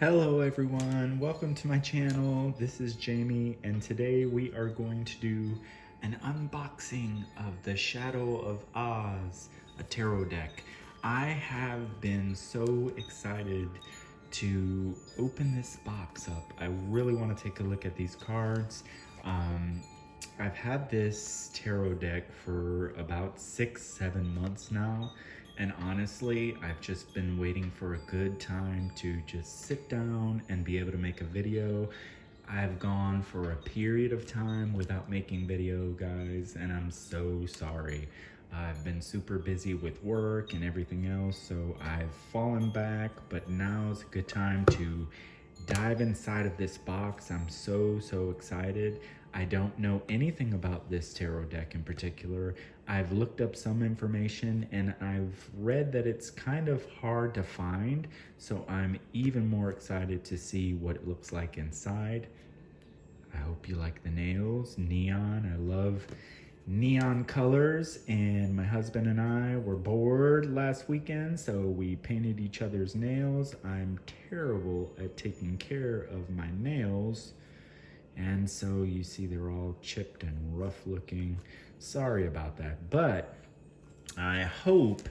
Hello everyone, welcome to my channel. This is Jamie and today we are going to do an unboxing of the Shadow of Oz, a tarot deck. I have been so excited to open this box up. I really want to take a look at these cards. I've had this tarot deck for about 6-7 months now. And honestly, I've just been waiting for a good time to just sit down and be able to make a video. I've gone for a period of time without making video, guys, and I'm so sorry. I've been super busy with work and everything else, so I've fallen back, but now's a good time to dive inside of this box. I'm so excited. I don't know anything about this tarot deck in particular. I've looked up some information and I've read that it's kind of hard to find, so I'm even more excited to see what it looks like inside. I hope you like the nails, neon. I love neon colors, and my husband and I were bored last weekend, so we painted each other's nails. I'm terrible at taking care of my nails, and so you see they're all chipped and rough looking. Sorry about that, but I hope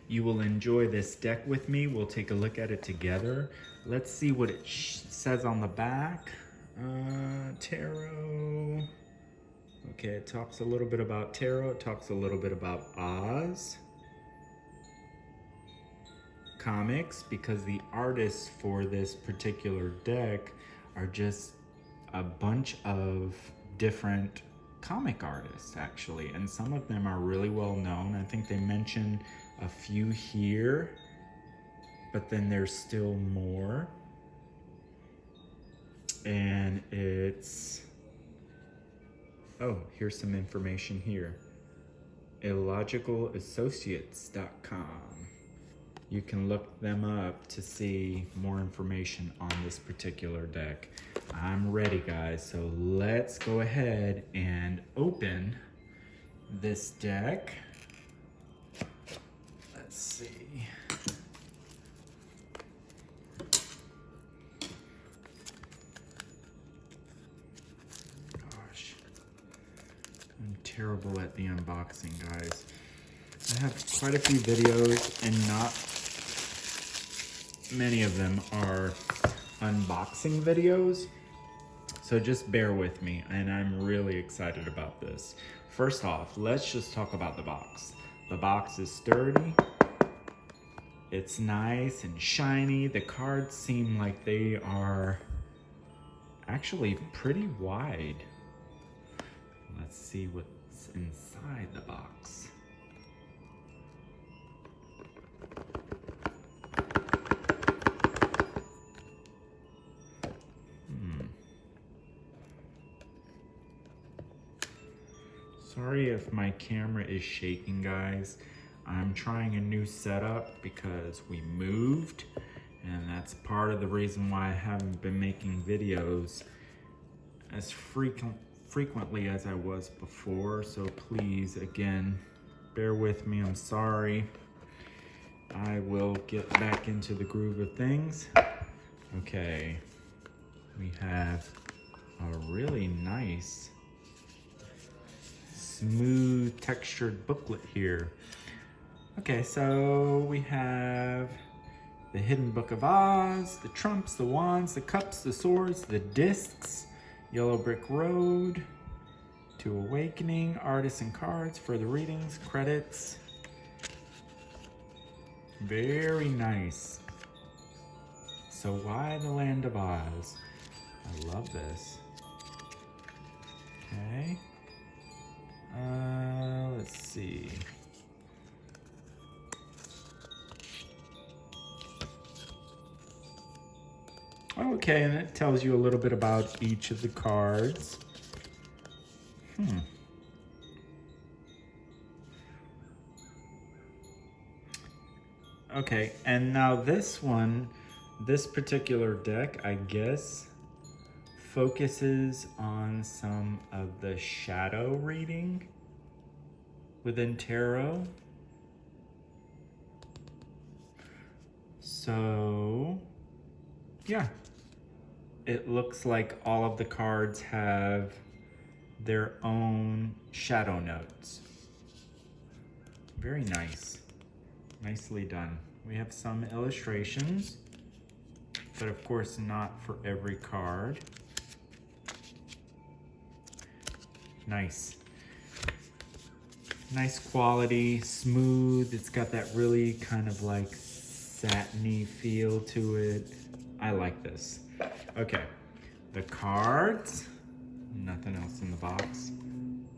you will enjoy this deck with me. We'll take a look at it together. Let's see what it says on the back. Tarot. Okay, it talks a little bit about tarot. It talks a little bit about Oz. Comics, because the artists for this particular deck are just a bunch of different comic artists, actually, and some of them are really well known. I think they mention a few here, but then there's still more. And it's, oh, here's some information here. illogicalassociates.com. You can look them up to see more information on this particular deck. I'm ready, guys, so let's go ahead and open this deck. Let's see. Gosh, I'm terrible at the unboxing, guys. I have quite a few videos and not many of them are unboxing videos, so just bear with me, and I'm really excited about this. First off, let's just talk about the box. The box is sturdy, it's nice and shiny. The cards seem like they are actually pretty wide. Let's see what's inside the box. Sorry if my camera is shaking, guys. I'm trying a new setup because we moved, and that's part of the reason why I haven't been making videos as frequently as I was before. So please, again, bear with me. I'm sorry. I will get back into the groove of things. Okay, we have a really nice smooth textured booklet here. Okay, so we have the Hidden Book of Oz, the trumps, the wands, the cups, the swords, the discs, Yellow Brick Road, To Awakening, artists and cards, further readings, credits. Very nice. So why the Land of Oz? I love this. Okay. Let's see. Okay, and it tells you a little bit about each of the cards. Okay, and now this one, this particular deck, I guess, focuses on some of the shadow reading within tarot. So yeah, it looks like all of the cards have their own shadow notes. Very nice. Nicely done. We have some illustrations, but of course not for every card. Nice. Nice quality, smooth. It's got that really kind of like satiny feel to it. I like this. Okay, the cards. Nothing else in the box.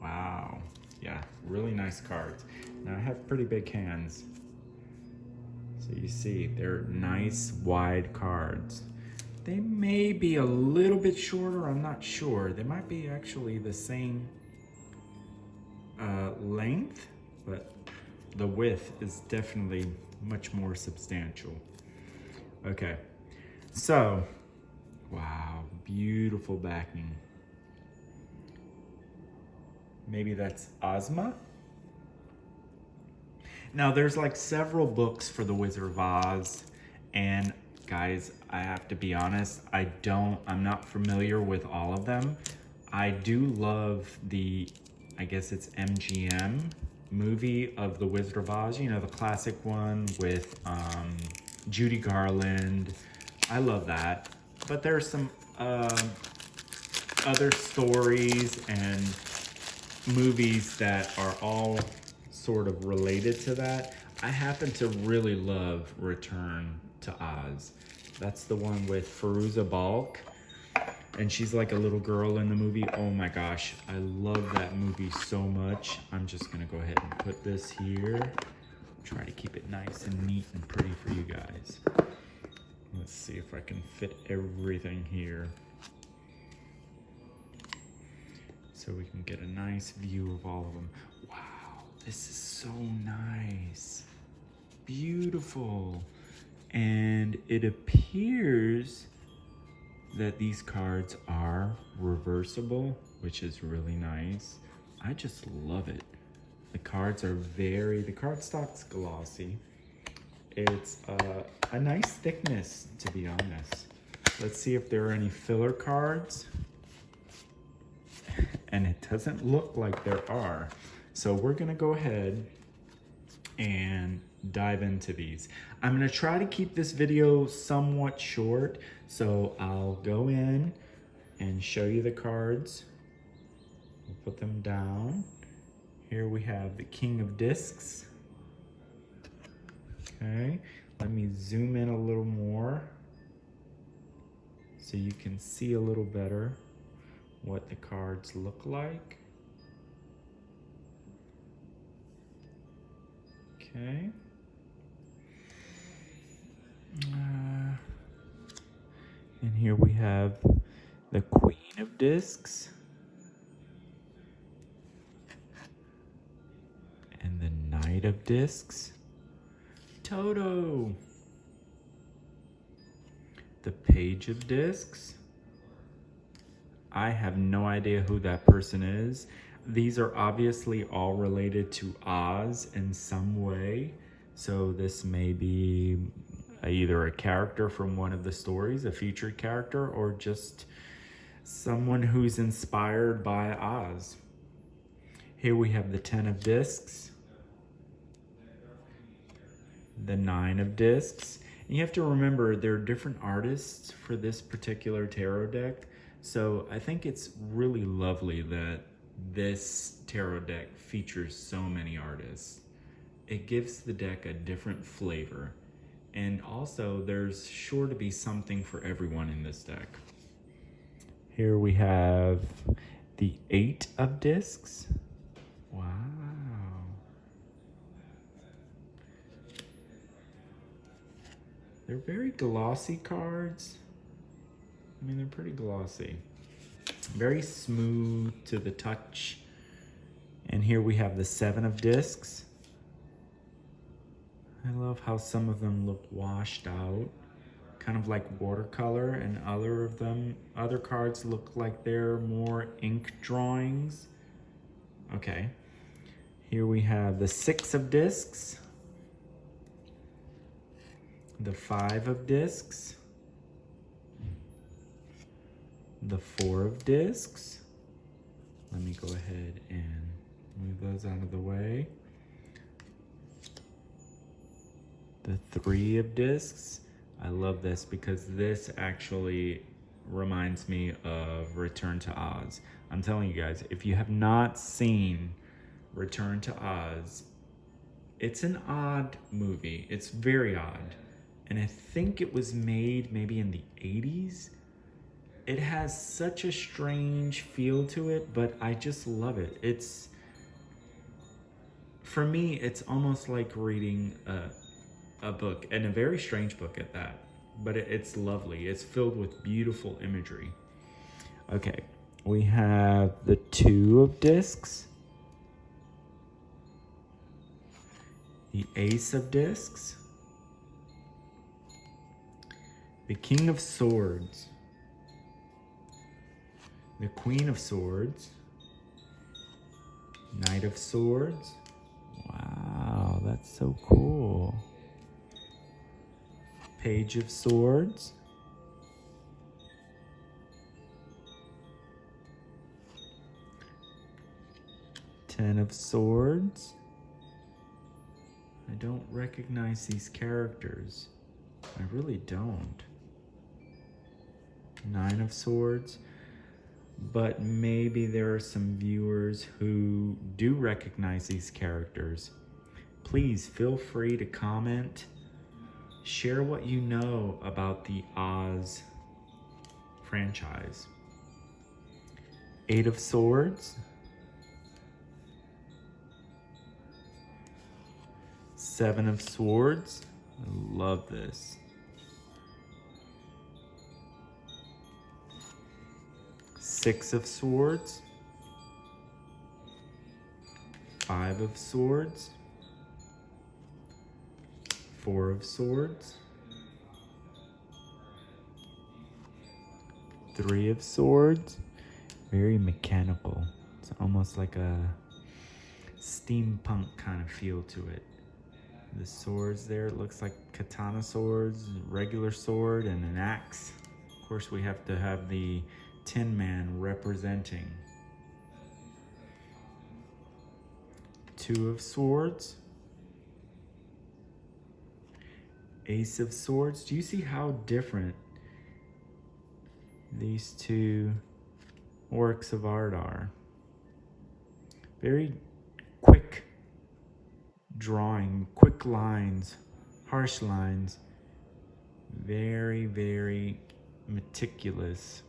Wow. Yeah, really nice cards. Now I have pretty big hands. So you see, they're nice wide cards. They may be a little bit shorter, I'm not sure. They might be actually the same length, but the width is definitely much more substantial. Okay, so, wow, beautiful backing. Maybe that's Ozma? Now there's like several books for the Wizard of Oz, and guys, I have to be honest, I'm not familiar with all of them. I do love the, I guess it's MGM movie of the Wizard of Oz, you know, the classic one with Judy Garland. I love that. But there's some other stories and movies that are all sort of related to that. I happen to really love Return to Oz. That's the one with Fairuza Balk, and she's like a little girl in the movie. Oh my gosh, I love that movie so much. I'm just gonna go ahead and put this here. Try to keep it nice and neat and pretty for you guys. Let's see if I can fit everything here, so we can get a nice view of all of them. Wow, this is so nice. Beautiful. And it appears that these cards are reversible, which is really nice. I just love it. The cards are the cardstock's glossy. It's a nice thickness, to be honest. Let's see if there are any filler cards. And it doesn't look like there are. So we're gonna go ahead and dive into these. I'm gonna try to keep this video somewhat short, so I'll go in and show you the cards. We'll put them down. Here we have the King of Discs. Okay, let me zoom in a little more so you can see a little better what the cards look like. Okay. And here we have the Queen of Discs and the Knight of Discs. Toto. The Page of Discs. I have no idea who that person is. These are obviously all related to Oz in some way. So this may be either a character from one of the stories, a featured character, or just someone who's inspired by Oz. Here we have the 10 of Discs, the 9 of Discs. And you have to remember there are different artists for this particular tarot deck. So I think it's really lovely that this tarot deck features so many artists. It gives the deck a different flavor. And also there's sure to be something for everyone in this deck. Here we have the 8 of Discs. Wow. They're very glossy cards. I mean, they're pretty glossy. Very smooth to the touch. And here we have the 7 of Discs. I love how some of them look washed out, kind of like watercolor, and other cards look like they're more ink drawings. Okay. Here we have the 6 of Discs, the 5 of Discs, the Four of Discs. Let me go ahead and move those out of the way. The Three of Discs. I love this because this actually reminds me of Return to Oz. I'm telling you guys, if you have not seen Return to Oz, it's an odd movie. It's very odd. And I think it was made maybe in the 80s. It has such a strange feel to it, but I just love it. For me, it's almost like reading a book, and a very strange book at that. But it's lovely. It's filled with beautiful imagery. Okay, we have the Two of Discs, the Ace of Discs, the King of Swords, the Queen of Swords, Knight of Swords. Wow, that's so cool. Page of Swords, Ten of Swords. I don't recognize these characters. I really don't. Nine of Swords. But maybe there are some viewers who do recognize these characters. Please feel free to comment. Share what you know about the Oz franchise. Eight of Swords. Seven of Swords. I love this. Six of Swords. Five of Swords. Four of Swords. Three of Swords. Very mechanical. It's almost like a steampunk kind of feel to it. The swords there, it looks like katana swords, regular sword, and an axe. Of course, we have to have the Tin Man representing. Two of Swords. Ace of Swords. Do you see how different these two works of art are? Very quick drawing, quick lines, harsh lines. Very, very meticulous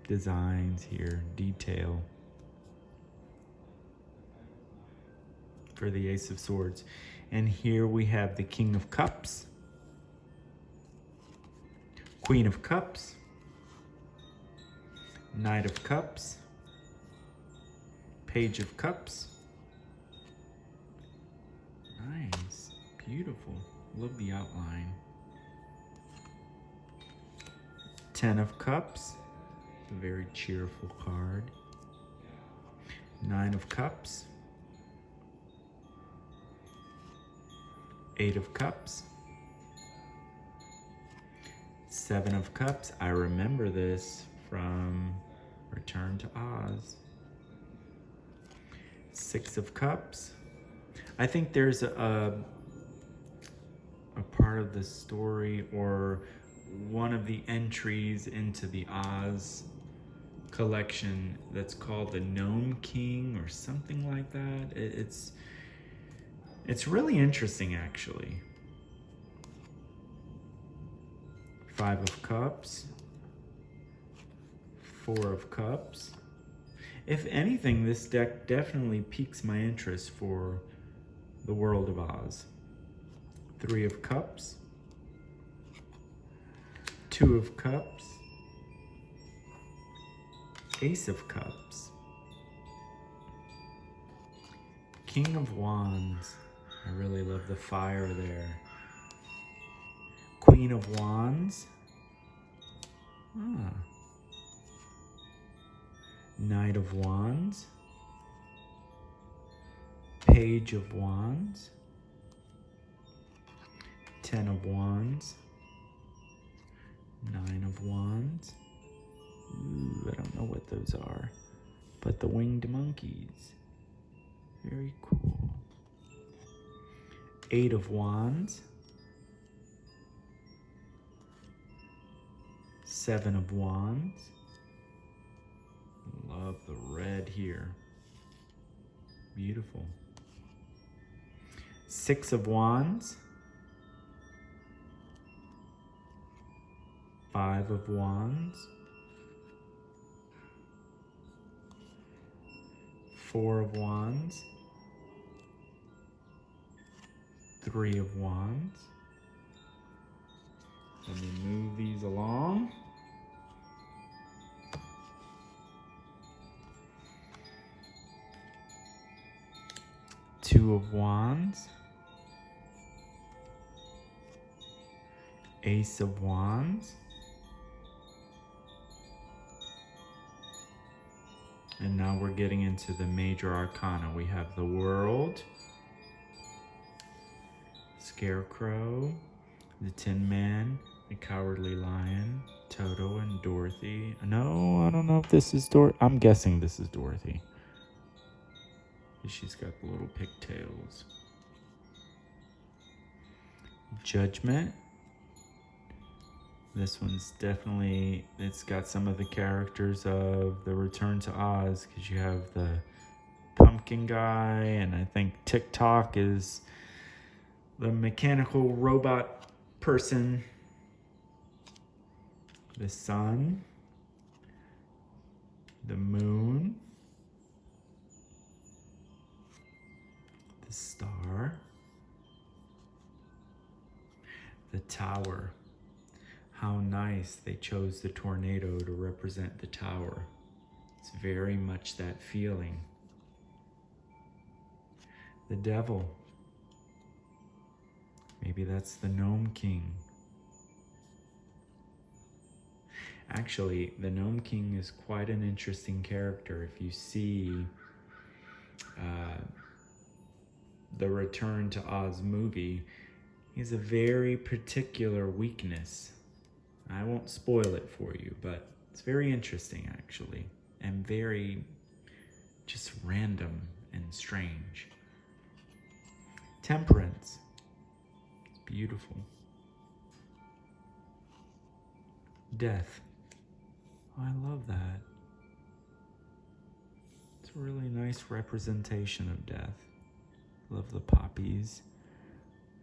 designs here, detail for the Ace of Swords. And here we have the King of Cups, Queen of Cups, Knight of Cups, Page of Cups. Nice, beautiful, love the outline. Ten of Cups, a very cheerful card. Nine of Cups, Eight of Cups, Seven of Cups. I remember this from Return to Oz. Six of Cups. I think there's a part of the story or one of the entries into the Oz collection that's called the Gnome King or something like that. It's really interesting, actually. Five of Cups, Four of Cups. If anything, this deck definitely piques my interest for the world of Oz. Three of Cups, Two of Cups, Ace of Cups, King of Wands. I really love the fire there. Queen of Wands. Knight of Wands. Page of Wands. Ten of Wands. Nine of Wands. Ooh, I don't know what those are, but the winged monkeys. Very cool. 8 of Wands. 7 of Wands. Love the red here. Beautiful. 6 of Wands. 5 of Wands. 4 of Wands. 3 of Wands. Let me move these along. 2 of Wands. Ace of Wands. And now we're getting into the major arcana. We have the World, Scarecrow, the Tin Man, the Cowardly Lion, Toto, and Dorothy. No, I don't know if this is Dorothy. I'm guessing this is Dorothy. She's got the little pigtails. Judgment. This one's definitely, it's got some of the characters of the Return to Oz, because you have the pumpkin guy, and I think TikTok is the mechanical robot person. The sun. The moon. The star. The tower. How nice they chose the tornado to represent the tower. It's very much that feeling. The devil. Maybe that's the Gnome King. Actually, the Gnome King is quite an interesting character. If you see the Return to Oz movie, he has a very particular weakness. I won't spoil it for you, but it's very interesting actually, and very just random and strange. Temperance. It's beautiful. Death. Oh, I love that. It's a really nice representation of death. Love the poppies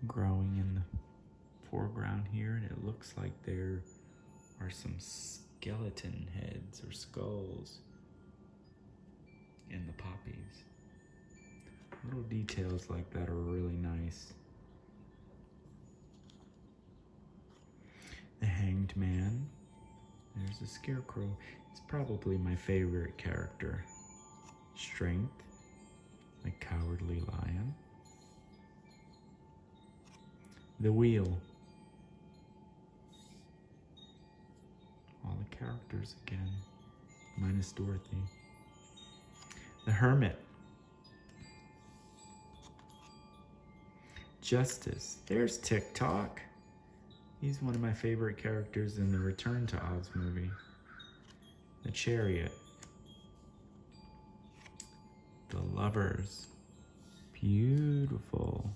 growing in the foreground here, and it looks like there are some skeleton heads or skulls in the poppies. Little details like that are really nice. The Hanged Man. There's a Scarecrow. It's probably my favorite character. Strength. The Cowardly Lion. The Wheel. All the characters again, minus Dorothy. The Hermit. Justice. There's TikTok. He's one of my favorite characters in the Return to Oz movie. The Chariot. The Lovers. Beautiful.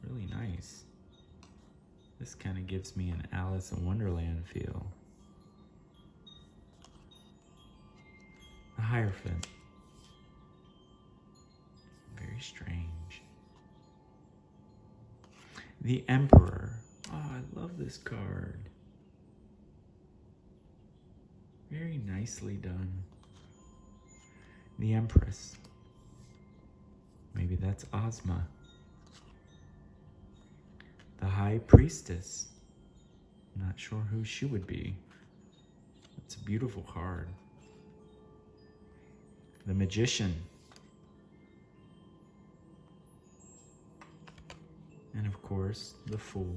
Really nice. This kind of gives me an Alice in Wonderland feel. The Hierophant. Very strange. The Emperor. Oh, I love this card. Very nicely done. The Empress. Maybe that's Ozma. The High Priestess. Not sure who she would be. It's a beautiful card. The Magician. And of course, the Fool.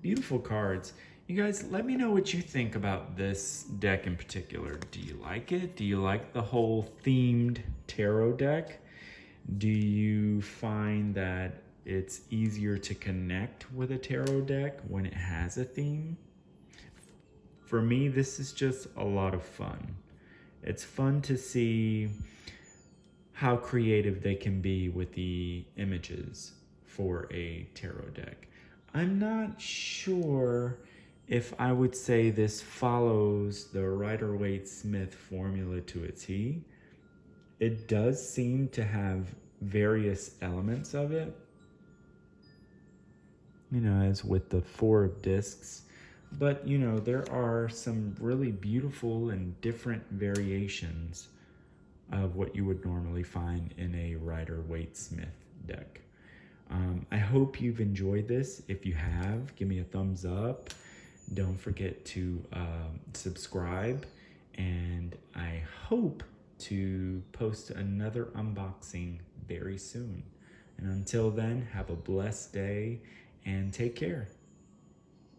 Beautiful cards. You guys, let me know what you think about this deck in particular. Do you like it? Do you like the whole themed tarot deck? Do you find that it's easier to connect with a tarot deck when it has a theme? for me, this is just a lot of fun. It's fun to see how creative they can be with the images for a tarot deck. I'm not sure if I would say this follows the Rider-Waite-Smith formula to a T. It does seem to have various elements of it, you know, as with the 4 of discs. But, you know, there are some really beautiful and different variations of what you would normally find in a Rider-Waite-Smith deck. I hope you've enjoyed this. If you have, give me a thumbs up. Don't forget to subscribe, and I hope to post another unboxing very soon. And until then, have a blessed day and take care.